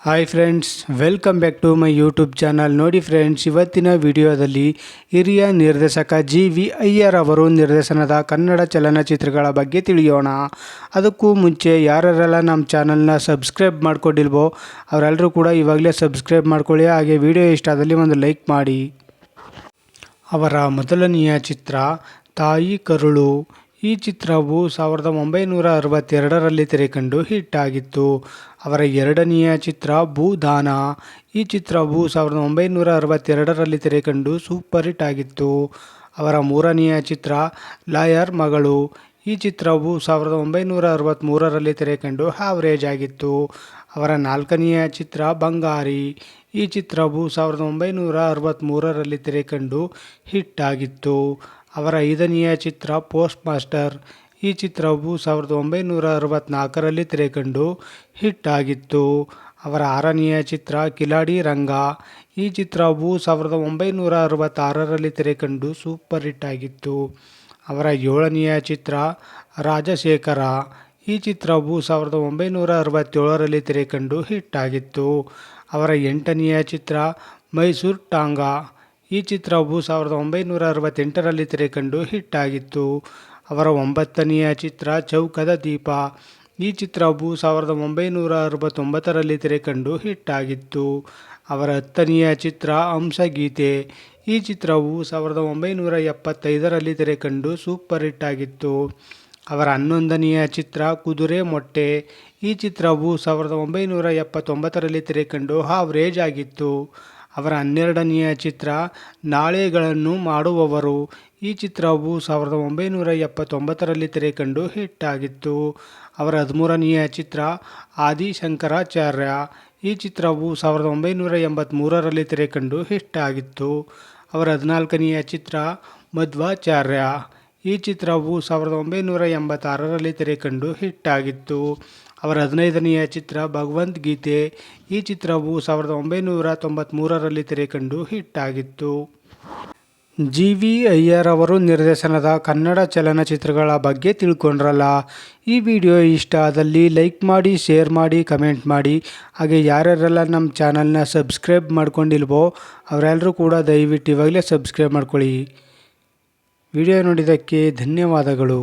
Hi friends, welcome back to my YouTube channel. ನೋಡಿ friends, ಇವತ್ತಿನ ವಿಡಿಯೋದಲ್ಲಿ ಹಿರಿಯ ನಿರ್ದೇಶಕ ಜಿ.ವಿ. ಅಯ್ಯರ್ ಅವರು ನಿರ್ದೇಶನದ ಕನ್ನಡ ಚಲನಚಿತ್ರಗಳ ಬಗ್ಗೆ ತಿಳಿಯೋಣ. ಅದಕ್ಕೂ ಮುಂಚೆ ಯಾರೆಲ್ಲ ನಮ್ಮ ಚಾನಲ್ನ ಸಬ್ಸ್ಕ್ರೈಬ್ ಮಾಡ್ಕೊಂಡಿಲ್ವೋ ಅವರೆಲ್ಲರೂ ಕೂಡ ಇವಾಗಲೇ ಸಬ್ಸ್ಕ್ರೈಬ್ ಮಾಡ್ಕೊಳ್ಳಿ. ಹಾಗೆ ವಿಡಿಯೋ ಇಷ್ಟ ಆದಲ್ಲಿ ಒಂದು ಲೈಕ್ ಮಾಡಿ. ಅವರ ಮೊದಲನೆಯ ಚಿತ್ರ ತಾಯಿ ಕರುಳು. ಈ ಚಿತ್ರವು 1962ರಲ್ಲಿ ತೆರೆಕಂಡು ಹಿಟ್ ಆಗಿತ್ತು. ಅವರ ಎರಡನೆಯ ಚಿತ್ರ ಭೂದಾನ. ಈ ಚಿತ್ರವು 1962ರಲ್ಲಿ ತೆರೆಕಂಡು ಸೂಪರ್ ಹಿಟ್ ಆಗಿತ್ತು. ಅವರ ಮೂರನೆಯ ಚಿತ್ರ ಲಾಯರ್ ಮಗಳು. ಈ ಚಿತ್ರವು 1963ರಲ್ಲಿ ತೆರೆಕಂಡು ಆವರೇಜ್ ಆಗಿತ್ತು. ಅವರ ನಾಲ್ಕನೆಯ ಚಿತ್ರ ಬಂಗಾರಿ. ಈ ಚಿತ್ರವು 1963ರಲ್ಲಿ ತೆರೆಕಂಡು ಹಿಟ್ ಆಗಿತ್ತು. ಅವರ ಐದನೆಯ ಚಿತ್ರ ಪೋಸ್ಟ್ ಮಾಸ್ಟರ್. ಈ ಚಿತ್ರವು 1964ರಲ್ಲಿ ತೆರೆಕಂಡು ಹಿಟ್ ಆಗಿತ್ತು. ಅವರ ಆರನೆಯ ಚಿತ್ರ ಕಿಲಾಡಿ ರಂಗ. ಈ ಚಿತ್ರವು 1966ರಲ್ಲಿ ತೆರೆಕಂಡು ಸೂಪರ್ ಹಿಟ್ ಆಗಿತ್ತು. ಅವರ ಏಳನೆಯ ಚಿತ್ರ ರಾಜಶೇಖರ. ಈ ಚಿತ್ರವು 1967ರಲ್ಲಿ ತೆರೆಕಂಡು ಹಿಟ್ ಆಗಿತ್ತು. ಅವರ ಎಂಟನೆಯ ಚಿತ್ರ ಮೈಸೂರು ಟಾಂಗಾ. ಈ ಚಿತ್ರವು 1968ರಲ್ಲಿ ತೆರೆಕಂಡು ಹಿಟ್ ಆಗಿತ್ತು. ಅವರ ಒಂಬತ್ತನೆಯ ಚಿತ್ರ ಚೌಕದ ದೀಪ. ಈ ಚಿತ್ರವು 1969ರಲ್ಲಿ ತೆರೆಕಂಡು ಹಿಟ್ ಆಗಿತ್ತು. ಅವರ ಹತ್ತನೆಯ ಚಿತ್ರ ಹಂಸಗೀತೆ. ಈ ಚಿತ್ರವು 1975ರಲ್ಲಿ ತೆರೆಕಂಡು ಸೂಪರ್ ಹಿಟ್ ಆಗಿತ್ತು. ಅವರ ಹನ್ನೊಂದನೆಯ ಚಿತ್ರ ಕುದುರೆ ಮೊಟ್ಟೆ. ಈ ಚಿತ್ರವು 1979ರಲ್ಲಿ ತೆರೆಕಂಡು ಆವರೇಜ್ ಆಗಿತ್ತು. ಅವರ ಹನ್ನೆರಡನೆಯ ಚಿತ್ರ ನಾಳೆಗಳನ್ನು ಮಾಡುವವರು. ಈ ಚಿತ್ರವು 1979ರಲ್ಲಿ ತೆರೆಕಂಡು ಹಿಟ್ ಆಗಿತ್ತು. ಅವರ ಹದಿಮೂರನೆಯ ಚಿತ್ರ ಆದಿಶಂಕರಾಚಾರ್ಯ. ಈ ಚಿತ್ರವು 1983ರಲ್ಲಿ ತೆರೆಕಂಡು ಹಿಟ್ ಆಗಿತ್ತು. ಅವರ ಹದಿನಾಲ್ಕನೆಯ ಚಿತ್ರ ಮಧ್ವಾಚಾರ್ಯ. ಈ ಚಿತ್ರವು 1986ರಲ್ಲಿ ತೆರೆಕಂಡು ಹಿಟ್ ಆಗಿತ್ತು. ಅವರ ಹದಿನೈದನೆಯ ಚಿತ್ರ ಭಗವದ್ಗೀತೆ. ಈ ಚಿತ್ರವು 1993ರಲ್ಲಿ ತೆರೆಕಂಡು ಹಿಟ್ ಆಗಿತ್ತು. ಜಿ.ವಿ. ಅಯ್ಯರ್ ಅವರು ನಿರ್ದೇಶನದ ಕನ್ನಡ ಚಲನಚಿತ್ರಗಳ ಬಗ್ಗೆ ತಿಳ್ಕೊಂಡ್ರಲ್ಲ. ಈ ವಿಡಿಯೋ ಇಷ್ಟ ಆದಲ್ಲಿ ಲೈಕ್ ಮಾಡಿ, ಶೇರ್ ಮಾಡಿ, ಕಮೆಂಟ್ ಮಾಡಿ. ಹಾಗೆ ಯಾರ್ಯಾರೆಲ್ಲ ನಮ್ಮ ಚಾನಲ್ನ ಸಬ್ಸ್ಕ್ರೈಬ್ ಮಾಡ್ಕೊಂಡಿಲ್ವೋ ಅವರೆಲ್ಲರೂ ಕೂಡ ದಯವಿಟ್ಟು ಇವಾಗಲೇ ಸಬ್ಸ್ಕ್ರೈಬ್ ಮಾಡ್ಕೊಳ್ಳಿ. ವಿಡಿಯೋ ನೋಡಿದ್ದಕ್ಕೆ ಧನ್ಯವಾದಗಳು.